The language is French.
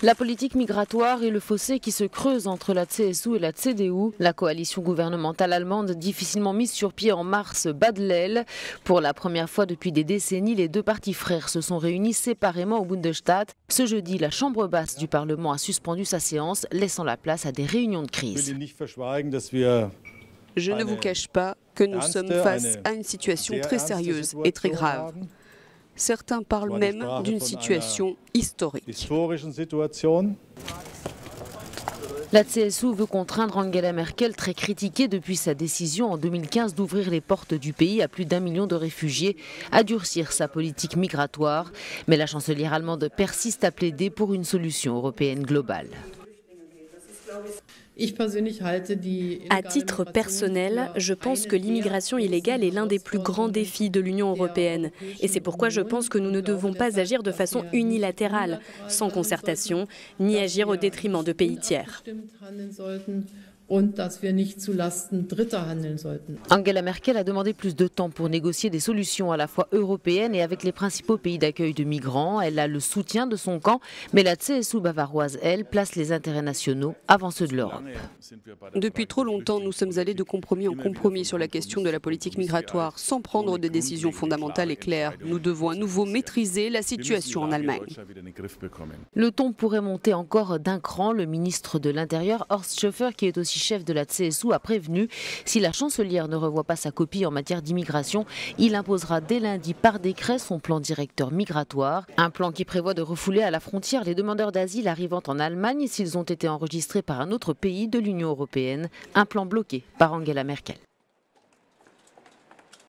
La politique migratoire et le fossé qui se creuse entre la CSU et la CDU. La coalition gouvernementale allemande, difficilement mise sur pied en mars, bat de l'aile. Pour la première fois depuis des décennies, les deux partis frères se sont réunis séparément au Bundestag. Ce jeudi, la chambre basse du Parlement a suspendu sa séance, laissant la place à des réunions de crise. Je ne vous cache pas que nous sommes face à une situation très sérieuse et très grave. Certains parlent même d'une situation historique. La CSU veut contraindre Angela Merkel, très critiquée depuis sa décision en 2015 d'ouvrir les portes du pays à plus d'1 million de réfugiés, à durcir sa politique migratoire. Mais la chancelière allemande persiste à plaider pour une solution européenne globale. À titre personnel, je pense que l'immigration illégale est l'un des plus grands défis de l'Union européenne. Et c'est pourquoi je pense que nous ne devons pas agir de façon unilatérale, sans concertation, ni agir au détriment de pays tiers. Angela Merkel a demandé plus de temps pour négocier des solutions à la fois européennes et avec les principaux pays d'accueil de migrants. Elle a le soutien de son camp, mais la CSU bavaroise, elle, place les intérêts nationaux avant ceux de l'Europe. Depuis trop longtemps, nous sommes allés de compromis en compromis sur la question de la politique migratoire, sans prendre de décisions fondamentales et claires. Nous devons à nouveau maîtriser la situation en Allemagne. Le ton pourrait monter encore d'un cran. Le ministre de l'Intérieur, Horst Schöffer, qui est aussi chef de la CSU, a prévenu, si la chancelière ne revoit pas sa copie en matière d'immigration, il imposera dès lundi par décret son plan directeur migratoire. Un plan qui prévoit de refouler à la frontière les demandeurs d'asile arrivant en Allemagne s'ils ont été enregistrés par un autre pays de l'Union européenne. Un plan bloqué par Angela Merkel.